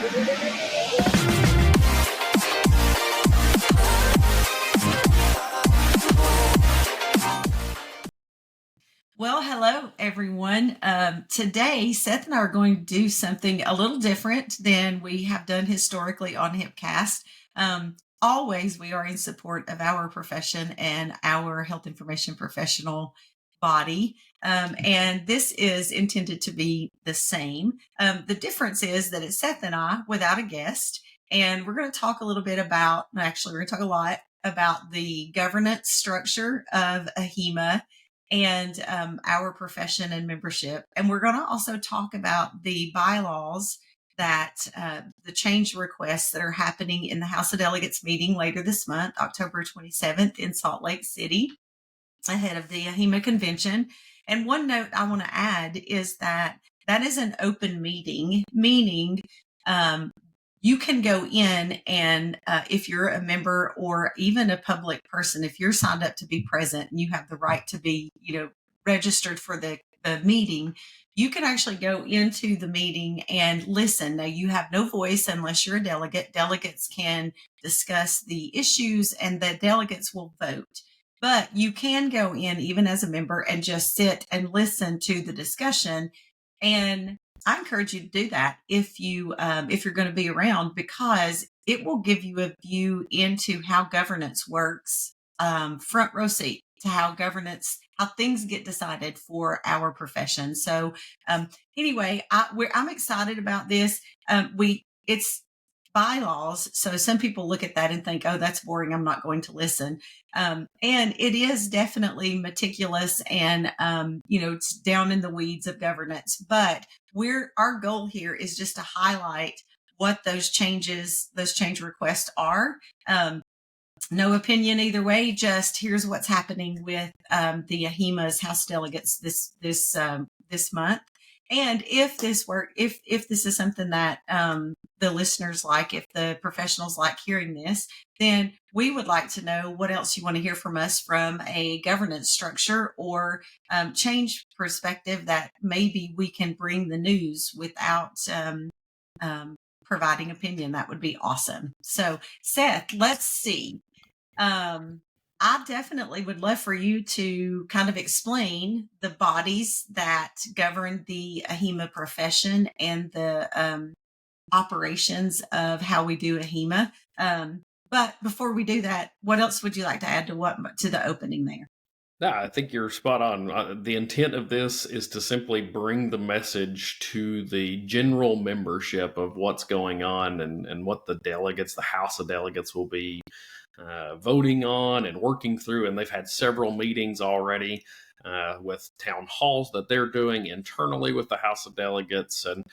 Well, hello, everyone. Today, Seth and I are going to do something a little different than we have done historically on HIPcast. Always, we are in support of our profession and our health information professional body. And this is intended to be the same. The difference is that it's Seth and I without a guest. And we're going to talk a little bit about, actually, we're going to talk a lot about the governance structure of AHIMA and our profession and membership. And we're going to also talk about the bylaws that the change requests that are happening in the House of Delegates meeting later this month, October 27th in Salt Lake City, ahead of the AHIMA convention. And one note I want to add is that is an open meeting, meaning you can go in and if you're a member or even a public person, if you're signed up to be present and you have the right to be, registered for the meeting, you can actually go into the meeting and listen. Now, you have no voice unless you're a delegate. Delegates can discuss the issues and the delegates will vote. But you can go in even as a member and just sit and listen to the discussion. And I encourage you to do that if you're going to be around, because it will give you a view into how governance works, front row seat to how things get decided for our profession. So anyway, I'm excited about this. It's bylaws. So some people look at that and think, oh, that's boring, I'm not going to listen. And it is definitely meticulous and, it's down in the weeds of governance. But our goal here is just to highlight what those change requests are. No opinion either way, just here's what's happening with the AHIMA's House Delegates this month. And if this is something that the listeners like, if the professionals like hearing this, then we would like to know what else you want to hear from us from a governance structure or change perspective that maybe we can bring the news without providing opinion. That would be awesome. So, Seth, let's see. I definitely would love for you to kind of explain the bodies that govern the AHIMA profession and the operations of how we do AHIMA. But before we do that, what else would you like to add to the opening there? Yeah, I think you're spot on. The intent of this is to simply bring the message to the general membership of what's going on and what the House of Delegates will be voting on and working through. And they've had several meetings already with town halls that they're doing internally with the House of Delegates. And,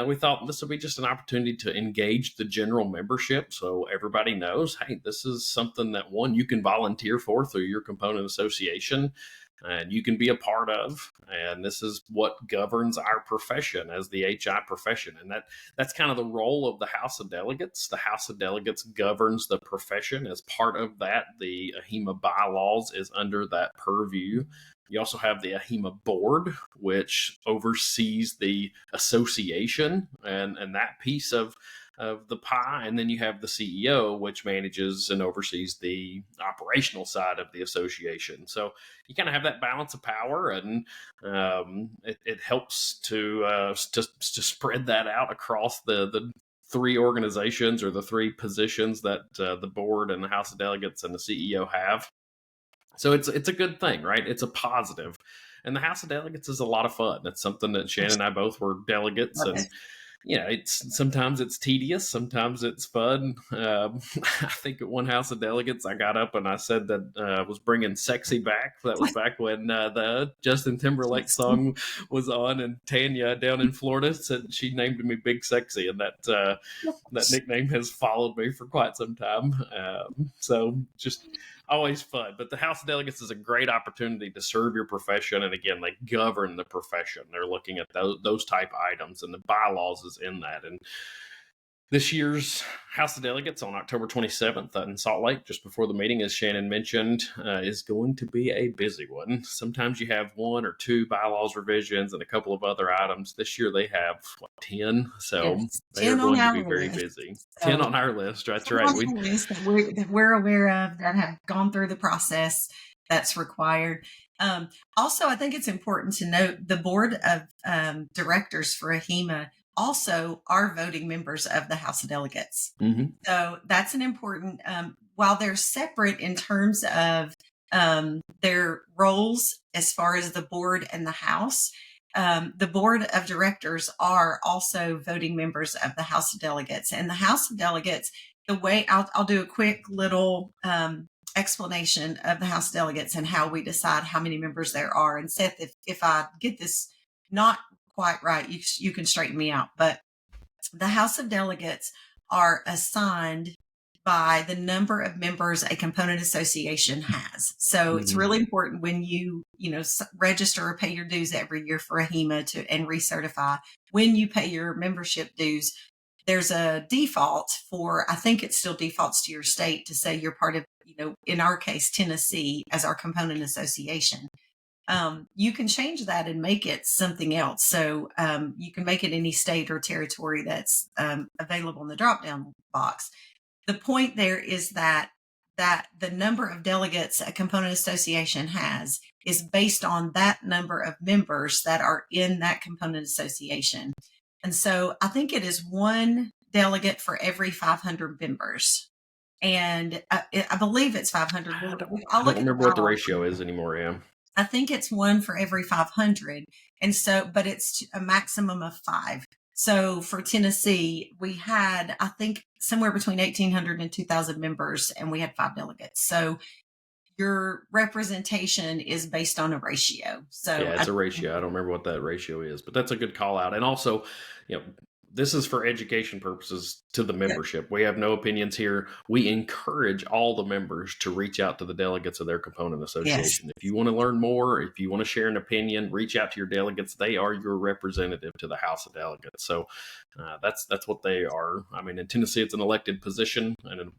we thought this would be just an opportunity to engage the general membership so everybody knows, hey, this is something that, one, you can volunteer for through your Component Association and you can be a part of. And this is what governs our profession as the HI profession. And that's kind of the role of the House of Delegates. The House of Delegates governs the profession. As part of that, the AHIMA Bylaws is under that purview. You also have the AHIMA board, which oversees the association and that piece of the pie. And then you have the CEO, which manages and oversees the operational side of the association. So you kind of have that balance of power, and it helps to spread that out across the three organizations or the three positions that the board and the House of Delegates and the CEO have. So it's a good thing, right? It's a positive. And the House of Delegates is a lot of fun. It's something that Shannan and I both were delegates. Okay. And sometimes it's tedious, sometimes it's fun. I think at one House of Delegates, I got up and I said that I was bringing sexy back. That was back when the Justin Timberlake song was on, and Tanya down in Florida said she named me Big Sexy, and that nickname has followed me for quite some time. So just always fun. But the House of Delegates is a great opportunity to serve your profession. And again, they govern the profession. They're looking at those type items, and the bylaws is in that. And This year's House of Delegates on October 27th in Salt Lake, just before the meeting, as Shannan mentioned, is going to be a busy one. Sometimes you have 1 or 2 bylaws revisions and a couple of other items. This year they have 10, so Yes, they are 10 on going to our be very list. busy. 10 So on our list. That's 10 right. on our list that we're aware of, that have gone through the process that's required. Also, I think it's important to note the board of directors for AHIMA also are voting members of the House of Delegates. Mhm. So that's an important, while they're separate in terms of their roles as far as the board and the House, the board of directors are also voting members of the House of Delegates. And the House of Delegates, the way I'll do a quick little explanation of the House of Delegates and how we decide how many members there are. And Seth, if I get this not quite right, you can straighten me out. But the House of Delegates are assigned by the number of members a component association has. So it's really important when you register or pay your dues every year for AHIMA and recertify. When you pay your membership dues, there's a default for, I think it still defaults to your state to say you're part of, in our case, Tennessee as our component association. You can change that and make it something else. So you can make it any state or territory that's available in the drop down box. The point there is that the number of delegates a component association has is based on that number of members that are in that component association. And so I think it is 1 delegate for every 500 members. And I believe it's 500. I don't remember what the ratio is anymore. Yeah. I think it's 1 for every 500. And so, but it's a maximum of 5. So for Tennessee, we had, I think, somewhere between 1,800 and 2,000 members, and we had 5 delegates. So your representation is based on a ratio. So yeah, it's a ratio. I don't remember what that ratio is, but that's a good call out. And also, this is for education purposes to the membership. We have no opinions here. We encourage all the members to reach out to the delegates of their component association. Yes. If you want to learn more, if you want to share an opinion, reach out to your delegates. They are your representative to the House of Delegates. So that's what they are. I mean, in Tennessee, it's an elected position, and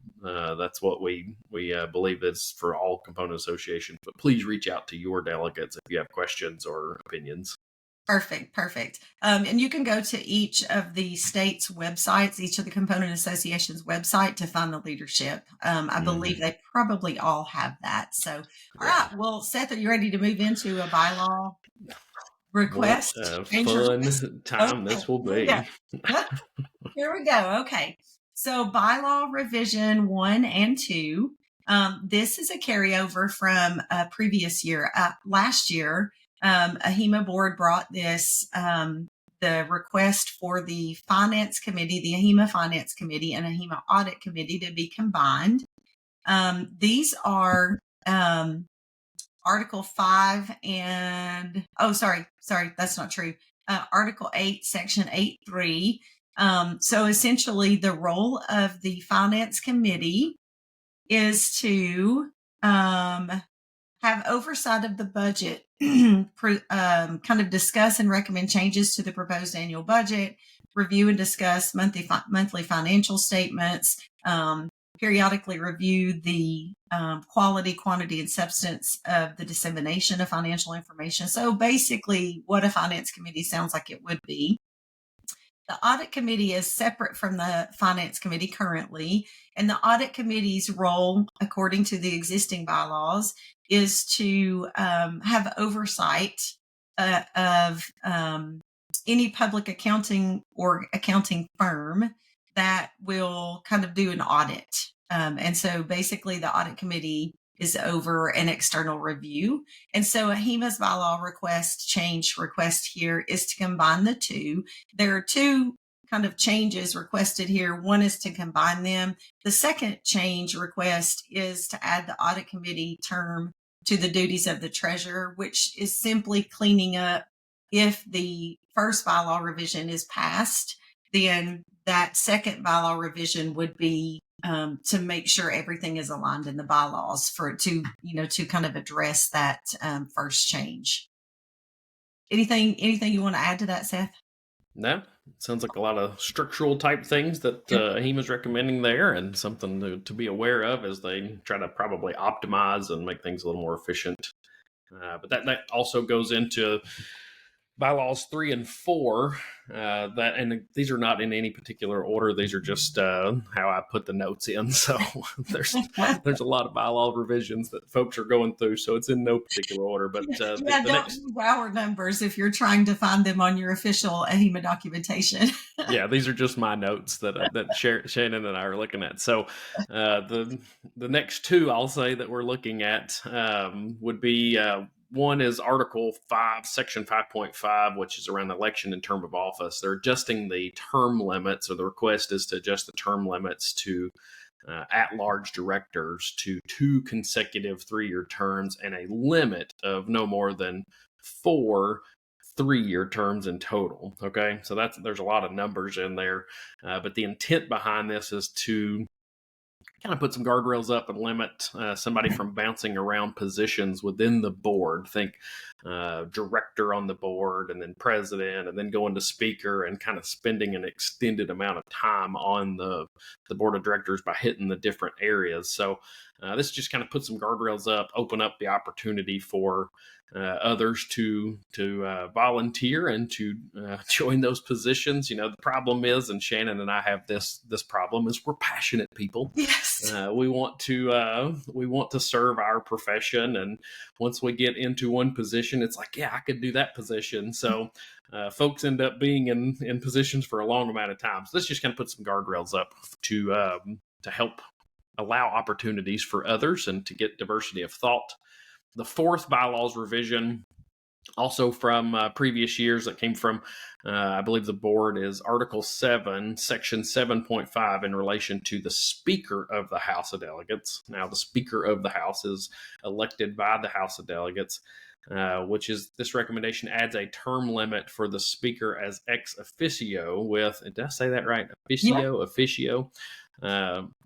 that's what we believe is for all component associations. But please reach out to your delegates if you have questions or opinions. Perfect. And you can go to each of the state's websites, each of the component associations website to find the leadership. I believe they probably all have that. So, all right. Well, Seth, are you ready to move into a bylaw request? What a fun time this will be. Yeah. Here we go. Okay. So bylaw revision 1 and 2. This is a carryover from a previous year. Last year, AHIMA board brought this, the request for the finance committee, the AHIMA finance committee and AHIMA audit committee to be combined. These are Article 5 and, sorry, that's not true. Article 8, Section 8.3. So essentially the role of the finance committee is to have oversight of the budget, kind of discuss and recommend changes to the proposed annual budget, review and discuss monthly financial statements, periodically review the quality, quantity, and substance of the dissemination of financial information. So basically what a finance committee sounds like it would be. The audit committee is separate from the finance committee currently, and the audit committee's role, according to the existing bylaws, is to have oversight of any public accounting or accounting firm that will kind of do an audit. And so basically the audit committee is over an external review. And so AHIMA's bylaw change request here is to combine the two. There are 2 kind of changes requested here. One is to combine them. The second change request is to add the audit committee term to the duties of the treasurer, which is simply cleaning up. If the first bylaw revision is passed, then that second bylaw revision would be to make sure everything is aligned in the bylaws to kind of address that first change. Anything you want to add to that, Seth? No, sounds like a lot of structural type things that AHIMA's recommending there, and something to be aware of as they try to probably optimize and make things a little more efficient. But that also goes into bylaws 3 and 4. And these are not in any particular order. These are just how I put the notes in. So there's a lot of bylaw revisions that folks are going through. So it's in no particular order. But Yeah, the don't next, use our numbers if you're trying to find them on your official AHIMA documentation. yeah, these are just my notes that Shannon and I are looking at. So the next two I'll say that we're looking at would be one is Article 5, Section 5.5, which is around election and term of office. They're adjusting the term limits, or the request is to adjust the term limits to at-large directors to 2 consecutive 3-year terms and a limit of no more than 4 3-year terms in total. Okay, so there's a lot of numbers in there, but the intent behind this is to kind of put some guardrails up and limit somebody from bouncing around positions within the board. Think director on the board, and then president, and then going to speaker, and kind of spending an extended amount of time on the board of directors by hitting the different areas. So this just kind of puts some guardrails up, open up the opportunity for others to volunteer and to join those positions. You know, the problem is, and Shannon and I have this problem, is we're passionate people. Yes. We want to serve our profession, and once we get into one position, it's like, yeah, I could do that position. So folks end up being in positions for a long amount of time. So let's just kind of put some guardrails up to help allow opportunities for others and to get diversity of thought. The fourth bylaws revision, also from previous years, that came from, I believe the board, is Article 7, Section 7.5, in relation to the Speaker of the House of Delegates. Now, the Speaker of the House is elected by the House of Delegates, which is, this recommendation adds a term limit for the Speaker as ex officio with, did I say that right? Officio.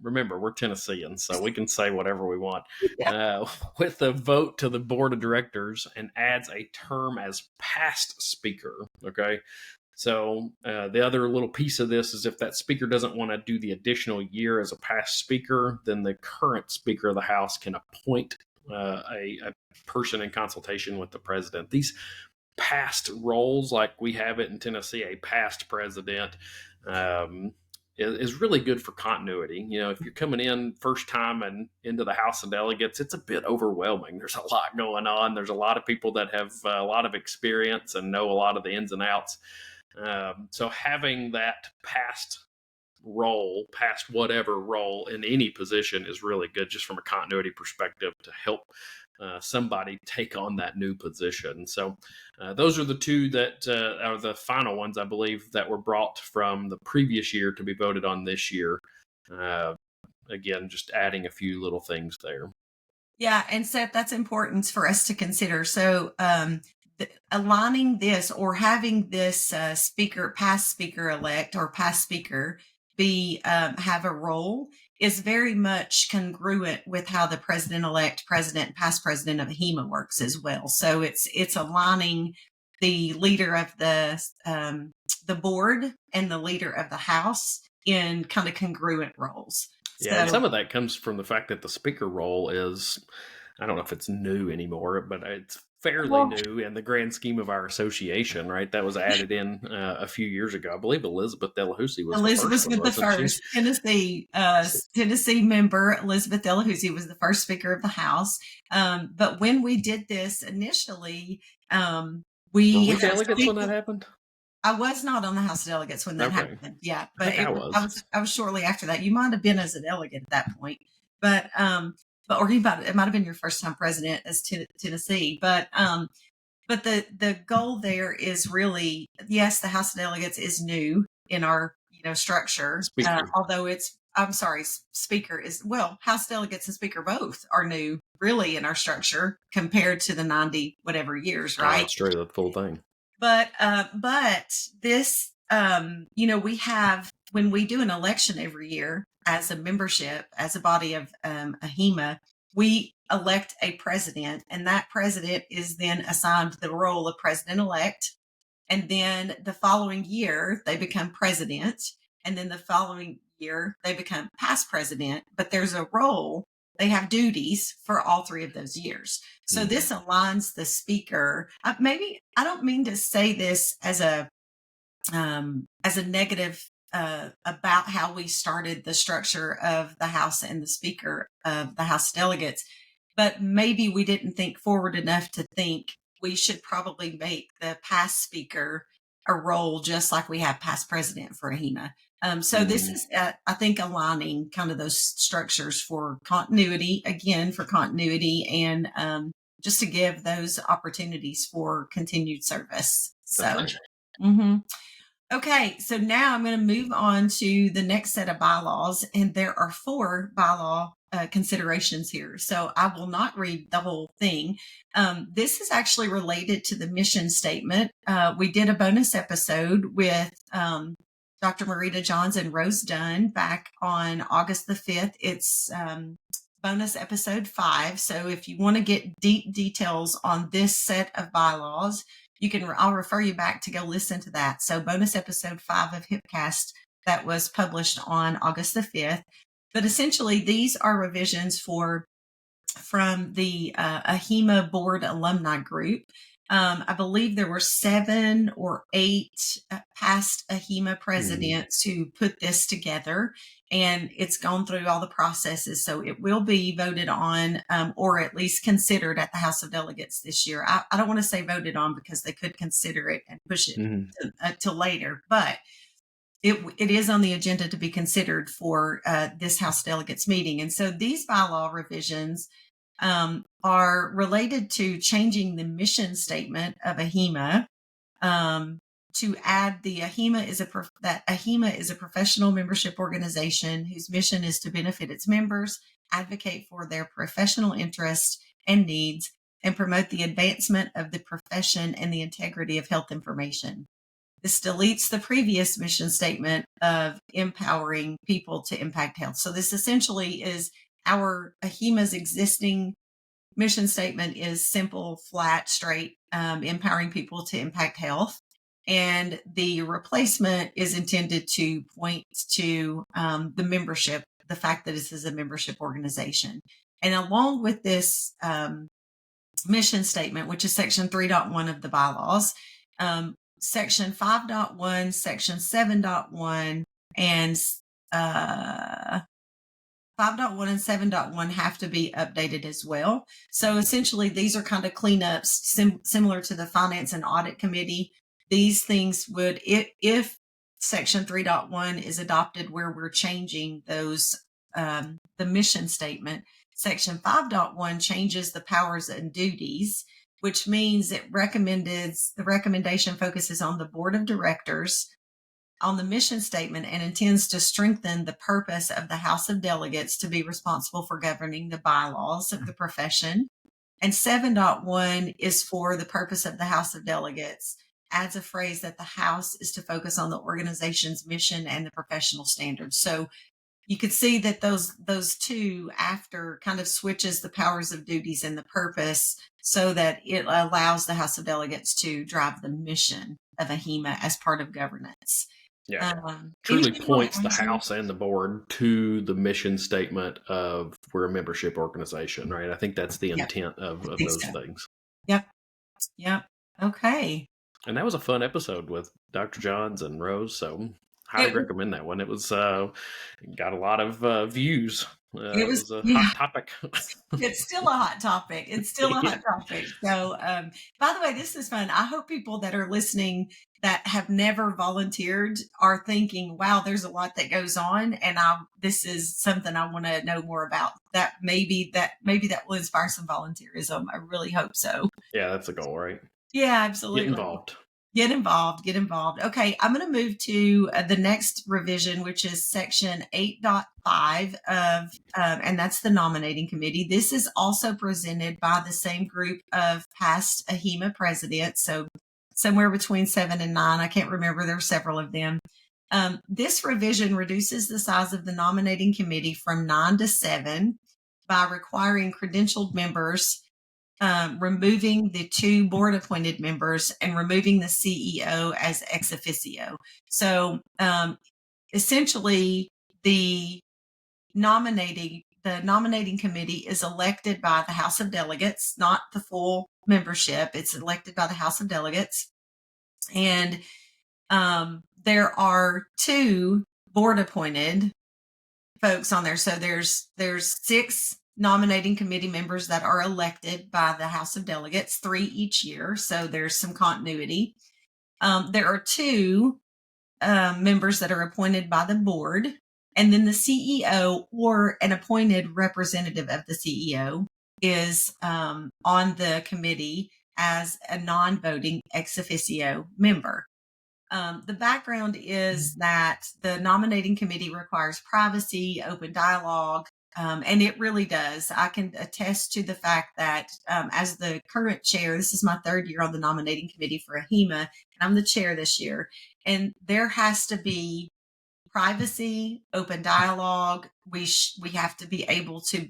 Remember, we're Tennesseans, so we can say whatever we want. With a vote to the board of directors, and adds a term as past speaker. Okay, so the other little piece of this is, if that speaker doesn't want to do the additional year as a past speaker, then the current Speaker of the House can appoint a person in consultation with the president. These past roles, like we have it in Tennessee, a past president, is really good for continuity. You know, if you're coming in first time and into the House of Delegates, it's a bit overwhelming. There's a lot going on. There's a lot of people that have a lot of experience and know a lot of the ins and outs. So having that past role, past whatever role in any position, is really good, just from a continuity perspective, to help somebody take on that new position. So those are the two that are the final ones, I believe, that were brought from the previous year to be voted on this year. Again, just adding a few little things there. Yeah, and Seth, that's important for us to consider. So aligning this, or having this past speaker elect, or past speaker be have a role, is very much congruent with how the president-elect, president, past president of AHIMA works as well. So it's aligning the leader of the board and the leader of the House in kind of congruent roles. Yeah, so, and some of that comes from the fact that the speaker role is, I don't know if it's new anymore, but it's fairly new in the grand scheme of our association, right? That was added in a few years ago. I believe Elizabeth Delahousie was the first Tennessee member. Elizabeth Delahousie was the first Speaker of the House. But when we did this initially, we were delegates when that happened. I was not on the House of Delegates when that happened. Yeah, but I was shortly after that. You might have been as a delegate at that point, but or it might have been your first time president as Tennessee. But the goal there is really, yes, the House of Delegates is new in our structure. Although Speaker is, House Delegates and Speaker both are new really in our structure compared to the 90 whatever years, right? That's true, the full thing. But this, we have, when we do an election every year as a membership, as a body of AHIMA, we elect a president, and that president is then assigned the role of president-elect. And then the following year, they become president. And then the following year, they become past president. But there's a role, they have duties for all 3 of those years. So this aligns the speaker. Maybe I don't mean to say this as a negative about how we started the structure of the House and the Speaker of the House of Delegates, but maybe we didn't think forward enough to think we should probably make the past Speaker a role just like we have past President for AHIMA. So this is, I think, aligning kind of those structures for continuity, again, for continuity and just to give those opportunities for continued service. So, Okay, so now I'm going to move on to the next set of bylaws, and there are 4 bylaw considerations here. So I will not read the whole thing. This is actually related to the mission statement. We did a bonus episode with Dr. Marita Johns and Rose Dunn back on August the 5th. It's bonus episode 5. So if you want to get deep details on this set of bylaws, I'll refer you back to go listen to that. So bonus episode 5 of HIPcast that was published on August the 5th. But essentially, these are revisions from the AHIMA board alumni group. I believe there were 7 or 8 past AHIMA presidents who put this together, and it's gone through all the processes. So it will be voted on, or at least considered at the House of Delegates this year. I don't want to say voted on because they could consider it and push it till later, but it is on the agenda to be considered for this House Delegates meeting. And so these bylaw revisions are related to changing the mission statement of AHIMA to add the AHIMA is a professional membership organization whose mission is to benefit its members, advocate for their professional interests and needs, and promote the advancement of the profession and the integrity of health information. This deletes the previous mission statement of empowering people to impact health. So this essentially is our AHIMA's existing mission statement is simple, flat, straight, empowering people to impact health. And the replacement is intended to point to the membership, the fact that this is a membership organization. And along with this mission statement, which is section 3.1 of the bylaws, section 5.1, section 7.1, and 5.1 and 7.1 have to be updated as well. So essentially, these are kind of cleanups similar to the Finance and Audit Committee. These things would, if section 3.1 is adopted where we're changing those, the mission statement, section 5.1 changes the powers and duties, which means the recommendation focuses on the board of directors, on the mission statement, and intends to strengthen the purpose of the House of Delegates to be responsible for governing the bylaws of the profession. And 7.1 is for the purpose of the House of Delegates, adds a phrase that the House is to focus on the organization's mission and the professional standards. So you could see that those two after kind of switches the powers of duties and the purpose so that it allows the House of Delegates to drive the mission of AHIMA as part of governance. Yeah, truly points the House and the board to the mission statement of we're a membership organization, right? I think that's the intent of those things. Yep. Okay. And that was a fun episode with Dr. Johns and Rose, so highly recommend that one. It was got a lot of views. It was a hot topic. It's still a hot topic. So, by the way, this is fun. I hope people that are listening that have never volunteered are thinking, wow, there's a lot that goes on. And this is something I want to know more about. That maybe that will inspire some volunteerism. I really hope so. Yeah, that's the goal, right? Yeah, absolutely. Get involved. Okay, I'm going to move to the next revision, which is section 8.5 of, and that's the nominating committee. This is also presented by the same group of past AHIMA presidents, so somewhere between 7 and 9. I can't remember. There are several of them. This revision reduces the size of the nominating committee from 9 to 7 by requiring credentialed members removing the 2 board appointed members and removing the CEO as ex officio. So essentially, the nominating committee is elected by the House of Delegates, not the full membership. It's elected by the House of Delegates. And there are 2 board appointed folks on there. So there's 6 nominating committee members that are elected by the House of Delegates, 3 each year. So there's some continuity. There are 2 members that are appointed by the board, and then the CEO or an appointed representative of the CEO is on the committee as a non-voting ex officio member. The background is that the nominating committee requires privacy, open dialogue, and it really does. I can attest to the fact that as the current chair, this is my 3rd year on the nominating committee for AHIMA, and I'm the chair this year, and there has to be privacy, open dialogue. We have to be able to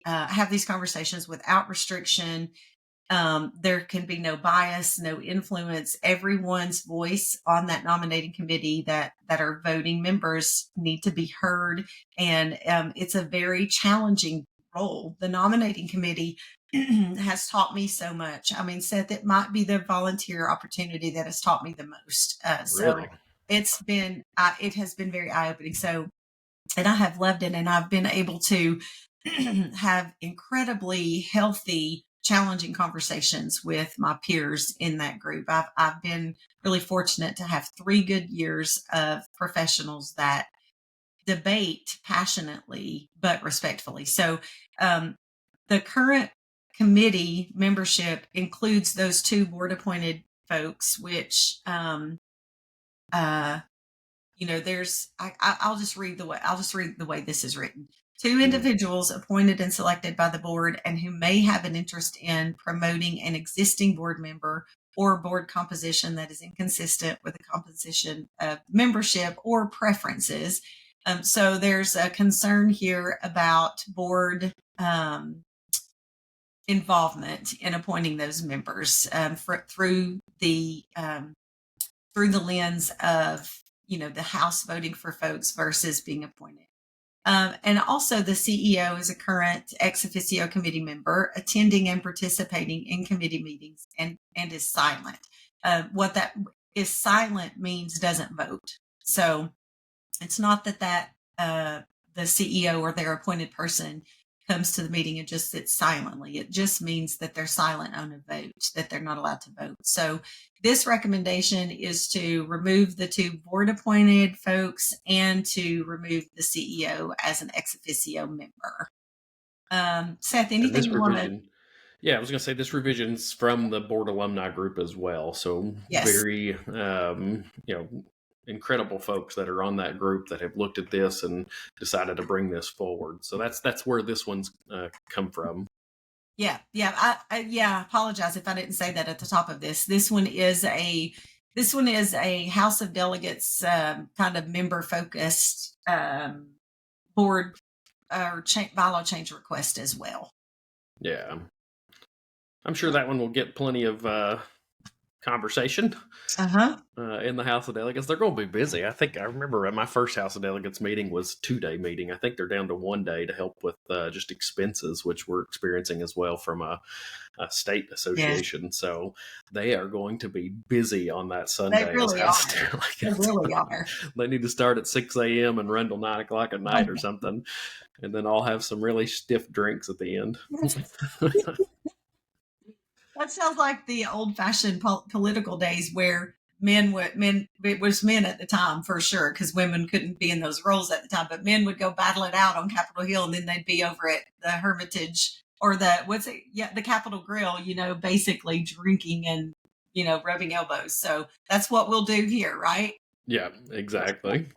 have these conversations without restriction. There can be no bias, no influence. Everyone's voice on that nominating committee that are voting members need to be heard. And it's a very challenging role. The nominating committee has taught me so much. I mean, Seth, it might be the volunteer opportunity that has taught me the most. So Really? it has been very eye-opening. So, and I have loved it, and I've been able to have incredibly healthy, challenging conversations with my peers in that group. I've been really fortunate to have 3 good years of professionals that debate passionately but respectfully. So the current committee membership includes those 2 board appointed folks, which there's I'll just read the way this is written. 2 individuals appointed and selected by the board and who may have an interest in promoting an existing board member or board composition that is inconsistent with the composition of membership or preferences. So there's a concern here about board involvement in appointing those members through the lens of the House voting for folks versus being appointed. And also the CEO is a current ex officio committee member, attending and participating in committee meetings and is silent. What that is silent means doesn't vote. So it's not that the CEO or their appointed person comes to the meeting and just sits silently. It just means that they're silent on a vote, that they're not allowed to vote. So this recommendation is to remove the 2 board appointed folks and to remove the CEO as an ex officio member. Seth, anything you want to? Yeah, I was going to say this revision's from the board alumni group as well. So Yes. very, incredible folks that are on that group that have looked at this and decided to bring this forward. So that's where this one's come from. Yeah. I apologize if I didn't say that at the top of this. This one is a House of Delegates kind of member focused board or bylaw change request as well. Yeah, I'm sure that one will get plenty of conversation in the House of Delegates. They're going to be busy. I remember my first House of Delegates meeting was 2-day meeting. I think they're down to 1 day to help with just expenses, which we're experiencing as well from a state association. Yes. So they are going to be busy on that Sunday. They really are. They really are. They need to start at 6 a.m. and run till 9 o'clock at night or something. And then I'll have some really stiff drinks at the end. That sounds like the old-fashioned political days where it was men at the time for sure, because women couldn't be in those roles at the time, but men would go battle it out on Capitol Hill, and then they'd be over at the Hermitage or the Capitol Grill, basically drinking and, rubbing elbows. So that's what we'll do here, right? Yeah, exactly.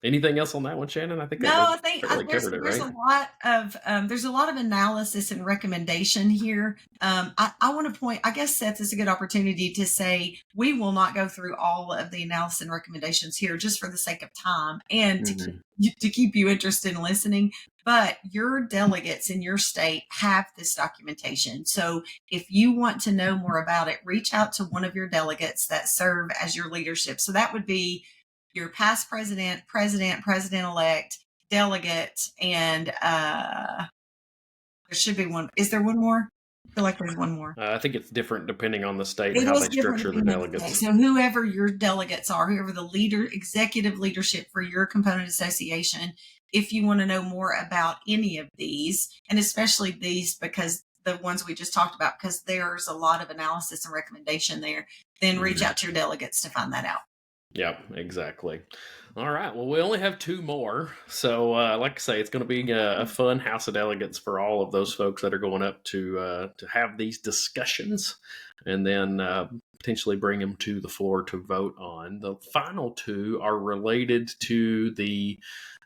Anything else on that one, Shannon? I think I think there's a lot of analysis and recommendation here. I want to point, I guess, Seth, is a good opportunity to say we will not go through all of the analysis and recommendations here just for the sake of time and to keep you interested in listening. but your delegates in your state have this documentation. So if you want to know more about it, reach out to one of your delegates that serve as your leadership. So that would be your past president, president-elect, delegate, and there should be one. Is there one more? I feel like there's one more. I think it's different depending on the state and It how is they different structure the depending on the state. delegates. So whoever your delegates are, whoever the executive leadership for your component association, if you want to know more about any of these, and especially these, because the ones we just talked about, because there's a lot of analysis and recommendation there, then reach out to your delegates to find that out. Yep, exactly. All right. Well, we only have two more. So, like I say, it's going to be a fun House of Delegates for all of those folks that are going up to have these discussions and then potentially bring them to the floor to vote on. The final two are related to the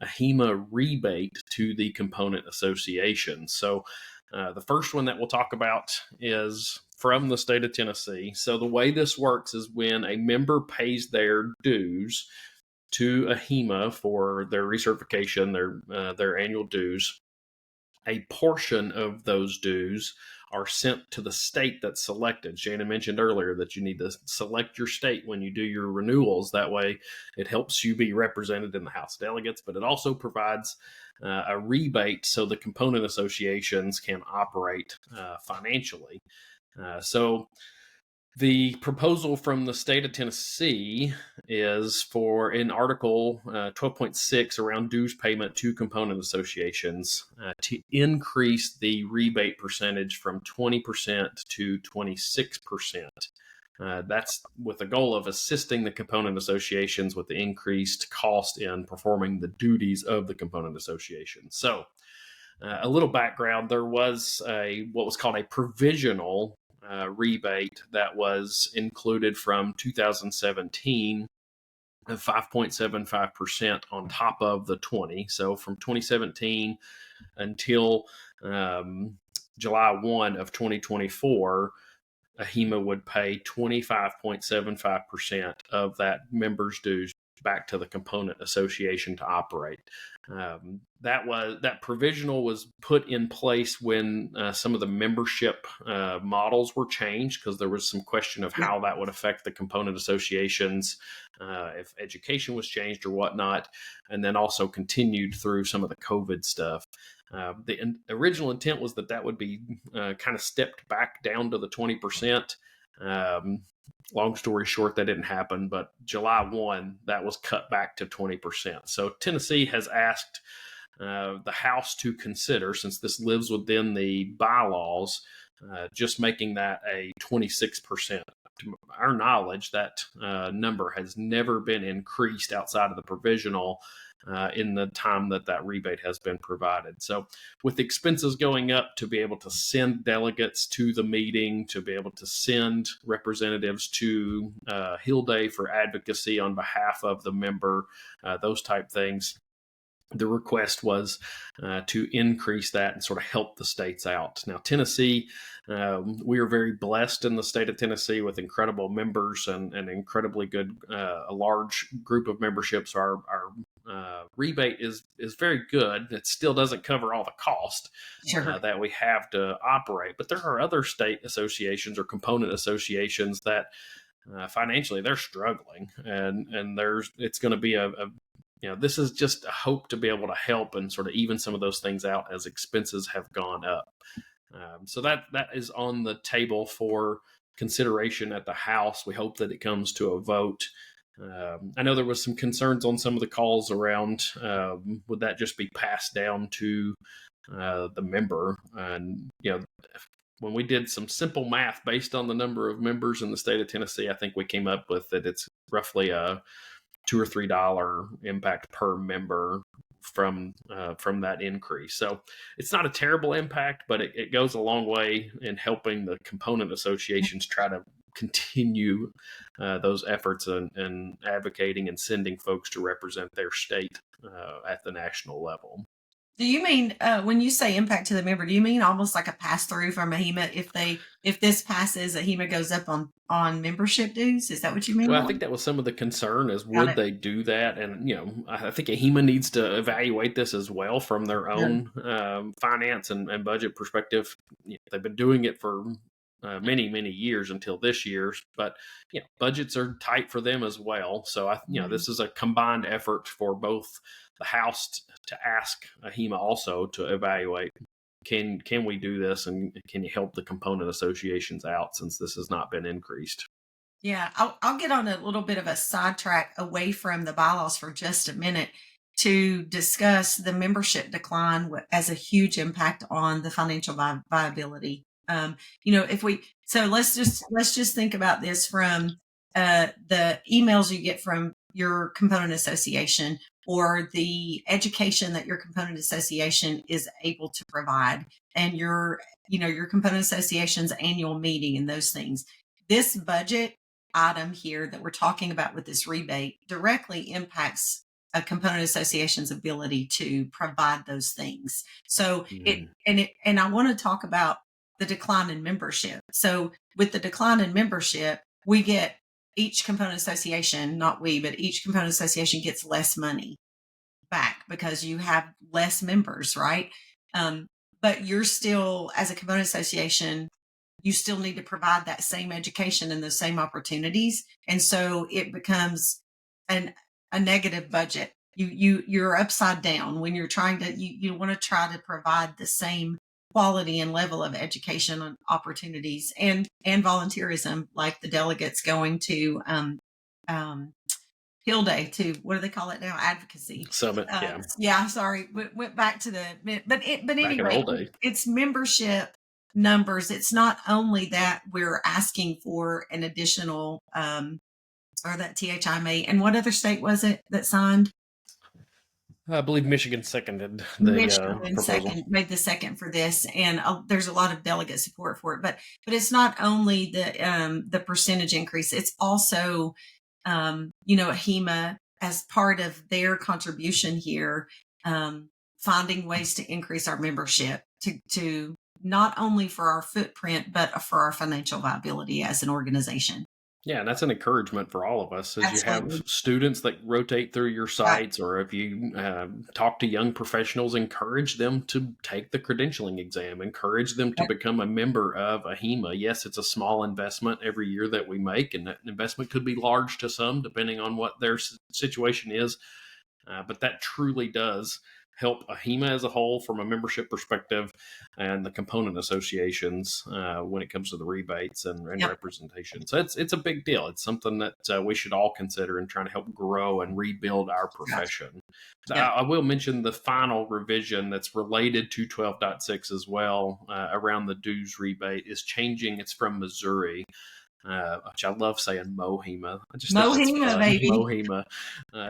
AHIMA rebate to the component association. So, the first one that we'll talk about is from the state of Tennessee. So the way this works is when a member pays their dues to AHIMA for their recertification, their annual dues, a portion of those dues are sent to the state that's selected. Shannan mentioned earlier that you need to select your state when you do your renewals. That way it helps you be represented in the House of Delegates, but it also provides a rebate so the component associations can operate financially. So the proposal from the state of Tennessee is for in Article 12.6 around dues payment to component associations to increase the rebate percentage from 20% to 26%. That's with the goal of assisting the component associations with the increased cost in performing the duties of the component association. So, a little background: there was what was called a provisional rebate that was included from 2017 of 5.75% on top of the 20. So from 2017 until July 1 of 2024, AHIMA would pay 25.75% of that member's dues back to the component association to operate. That provisional was put in place when some of the membership models were changed, because there was some question of how that would affect the component associations, if education was changed or whatnot, and then also continued through some of the COVID stuff. The original intent was that would be kind of stepped back down to the 20%. Long story short, that didn't happen, but July 1, that was cut back to 20%. So Tennessee has asked the House to consider, since this lives within the bylaws, just making that a 26%. To our knowledge, that number has never been increased outside of the provisional in the time that rebate has been provided. So with expenses going up, to be able to send delegates to the meeting, to be able to send representatives to Hill Day for advocacy on behalf of the member, those type things, the request was to increase that and sort of help the states out. Now, Tennessee, we are very blessed in the state of Tennessee with incredible members and incredibly good, a large group of memberships. Our rebate is very good. It still doesn't cover all the cost that we have to operate, but there are other state associations or component associations that financially they're struggling, and it's going to be this is just a hope to be able to help and sort of even some of those things out as expenses have gone up. So that is on the table for consideration at the House. We hope that it comes to a vote. I know there was some concerns on some of the calls around would that just be passed down to the member, and when we did some simple math based on the number of members in the state of Tennessee, I think we came up with that it's roughly a $2 or $3 impact per member from that increase. So it's not a terrible impact, but it goes a long way in helping the component associations try to continue those efforts and advocating and sending folks to represent their state at the national level. Do you mean when you say impact to the member? Do you mean almost like a pass through from AHIMA if this passes, AHIMA goes up on membership dues? Is that what you mean? Well, I think that was some of the concern is Got would it. they do that? And, I think AHIMA needs to evaluate this as well from their Sure. own finance and budget perspective. They've been doing it for many, many years until this year, but, budgets are tight for them as well. So, Mhm. this is a combined effort for both the House to ask AHIMA also to evaluate. Can we do this, and can you help the component associations out since this has not been increased? Yeah, I'll get on a little bit of a sidetrack away from the bylaws for just a minute to discuss the membership decline as a huge impact on the financial viability. If we so let's just think about this from the emails you get from your component association or the education that your component association is able to provide, and your component association's annual meeting and those things. This budget item here that we're talking about with this rebate directly impacts a component association's ability to provide those things. So Mhm. and I want to talk about the decline in membership. So with the decline in membership, we get each component association, not we, but each component association gets less money back because you have less members, right? Um, but you're still, as a component association, you still need to provide that same education and those same opportunities, and so it becomes an a negative budget. You're upside down when you're trying to you want to try to provide the same quality and level of education and opportunities and volunteerism, like the delegates going to um, Hill Day to what do they call it now? Advocacy. Summit, yeah, Yeah, sorry, went back to but back in the anyway, old days. it's membership numbers. It's not only that we're asking for an additional or that THIMA, and what other state was it that signed? I believe Michigan seconded the Michigan proposal. second made the second for this, and there's a lot of delegate support for it. But it's not only the percentage increase; it's also AHIMA as part of their contribution here, finding ways to increase our membership to not only for our footprint but for our financial viability as an organization. Yeah, and that's an encouragement for all of us as you have Absolutely. students that rotate through your Right. sites, or if you talk to young professionals, encourage them to take the credentialing exam, encourage them to Yep. become a member of AHIMA. Yes, it's a small investment every year that we make, and that investment could be large to some depending on what their situation is. But that truly does help AHIMA as a whole from a membership perspective, and the component associations when it comes to the rebates and Yep. representation. So it's a big deal. It's something that we should all consider in trying to help grow and rebuild our Gotcha. profession. Yep. I will mention the final revision that's related to 12.6 as well, around the dues rebate is changing. It's from Missouri, which I love saying Mohima. I just think that's Mohima, fun. baby. Mohima.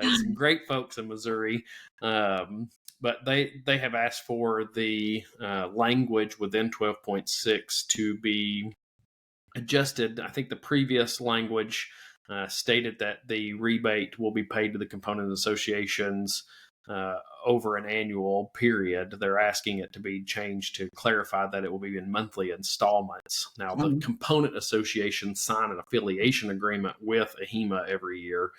Some great folks in Missouri. But they have asked for the language within 12.6 to be adjusted. I think the previous language stated that the rebate will be paid to the component associations over an annual period. They're asking it to be changed to clarify that it will be in monthly installments. Now, the Mhm. component associations sign an affiliation agreement with AHIMA every year.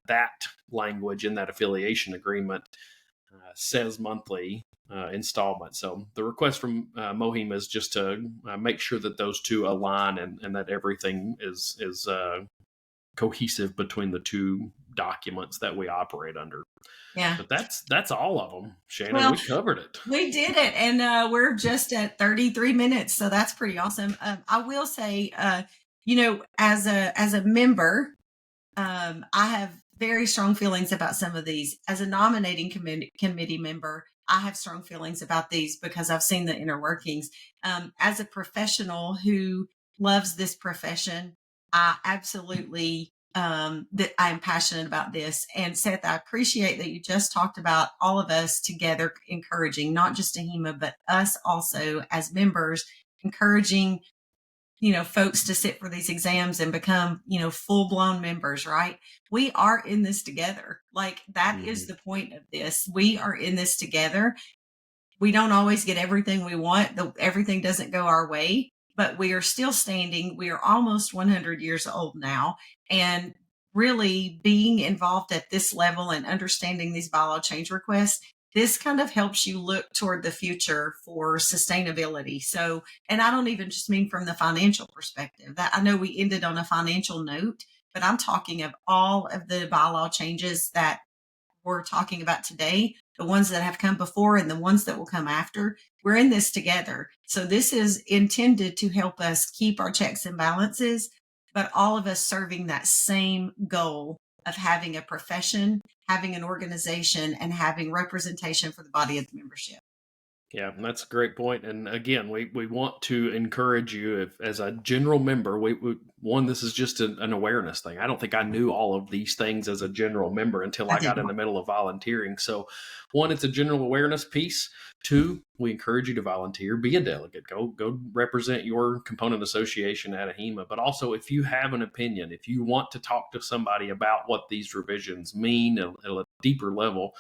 That language in that affiliation agreement says monthly installment. So the request from Mohim is just to make sure that those two align, and that everything is cohesive between the two documents that we operate under. Yeah. But that's all of them, Shannon. Well, We covered it. we did it, and we're just at 33 minutes, so that's pretty awesome. I will say, as a member, I have very strong feelings about some of these. As a nominating committee member, I have strong feelings about these because I've seen the inner workings. As a professional who loves this profession, I absolutely that I am passionate about this. And Seth, I appreciate that you just talked about all of us together encouraging not just AHIMA, but us also as members, encouraging folks to sit for these exams and become full blown members, right? We are in this together. Like that is Mm-hmm. the point of this. We are in this together, We don't always get everything we want. Everything doesn't go our way, but we are still standing. We are almost 100 years old now. And really being involved at this level and understanding these bylaw change requests, this kind of helps you look toward the future for sustainability. So, and I don't even just mean from the financial perspective. That I know we ended on a financial note, but I'm talking of all of the bylaw changes that we're talking about today, the ones that have come before and the ones that will come after. We're in this together. So this is intended to help us keep our checks and balances, but all of us serving that same goal of having a profession, having an organization, and having representation for the body of the membership. Yeah, that's a great point. And again, we want to encourage you, if, as a general member, one, this is just an awareness thing. I don't think I knew all of these things as a general member until I got in the middle of volunteering. So one, it's a general awareness piece. Two, we encourage you to volunteer, be a delegate, go represent your component association at AHIMA. But also, if you have an opinion, if you want to talk to somebody about what these revisions mean at a deeper level,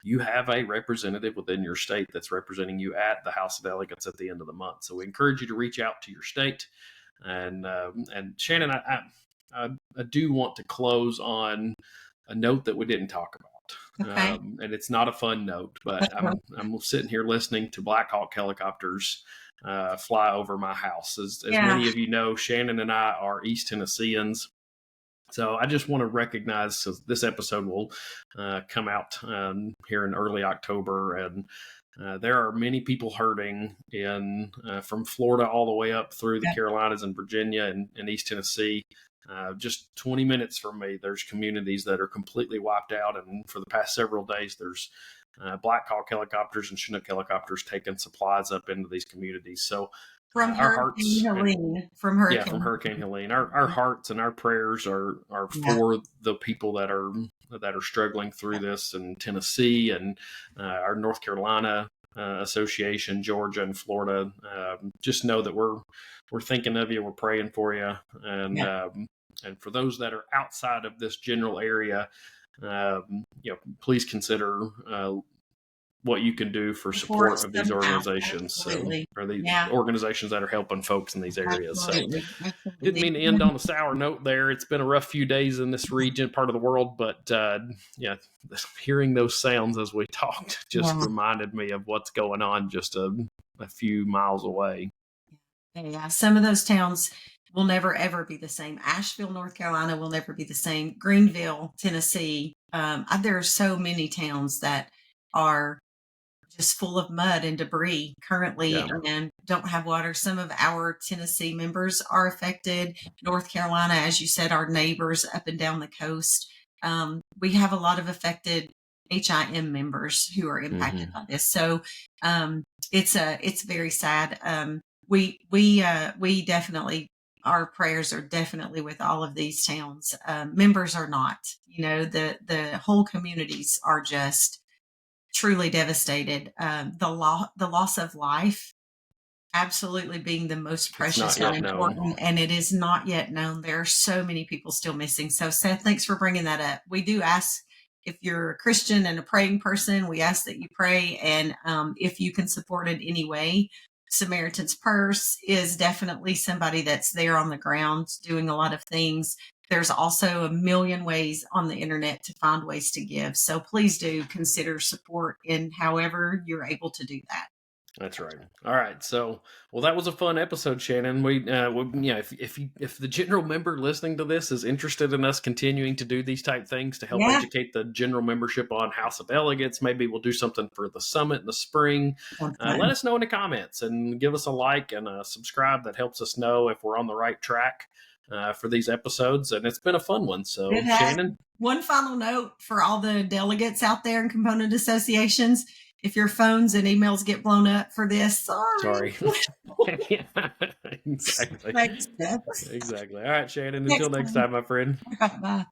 you have a representative within your state that's representing you at the House of Delegates at the end of the month. So we encourage you to reach out to your state. And Shannan, I do want to close on a note that we didn't talk about. Okay. And it's not a fun note, but I'm sitting here listening to Black Hawk helicopters fly over my house. As many of you know, Shannan and I are East Tennesseans. So I just want to recognize, so this episode will come out here in early October, and there are many people hurting from Florida all the way up through the Carolinas and Virginia and East Tennessee. Just 20 minutes from me, there's communities that are completely wiped out, and for the past several days, there's Black Hawk helicopters and Chinook helicopters taking supplies up into these communities. So from Hurricane Helene, from Hurricane Helene. Our hearts and our prayers are for the people that are struggling through this in Tennessee and our North Carolina Association, Georgia and Florida. Just know that we're thinking of you, we're praying for you, and for those that are outside of this general area, please consider what you can do for support of these organizations. Or these organizations that are helping folks in these areas. Absolutely. So didn't mean to end on a sour note there. It's been a rough few days in this region, part of the world, but hearing those sounds as we talked just reminded me of what's going on just a few miles away. Yeah, some of those towns will never, ever be the same. Asheville, North Carolina will never be the same. Greenville, Tennessee. There are so many towns that are just full of mud and debris currently and don't have water. Some of our Tennessee members are affected. North Carolina, as you said, our neighbors up and down the coast. We have a lot of affected HIM members who are impacted by this. So it's very sad. We definitely, our prayers are definitely with all of these towns. Members are not. The whole communities are just truly devastated. The loss of life absolutely being the most precious and important, and it is not yet known. There are so many people still missing. So Seth, thanks for bringing that up. We do ask, if you're a Christian and a praying person, we ask that you pray, and if you can support in any way. Samaritan's Purse is definitely somebody that's there on the ground doing a lot of things. There's also a million ways on the internet to find ways to give. So please do consider support in however you're able to do that. That's right. All right. So, well, that was a fun episode, Shannan. If the general member listening to this is interested in us continuing to do these type things to help educate the general membership on House of Delegates, maybe we'll do something for the summit in the spring. Let us know in the comments and give us a like and a subscribe. That helps us know if we're on the right track for these episodes. And it's been a fun one. So, Shannan. One final note for all the delegates out there in component associations. If your phones and emails get blown up for this, sorry. Exactly. Exactly. All right, Shannan. Until next time, my friend. Bye.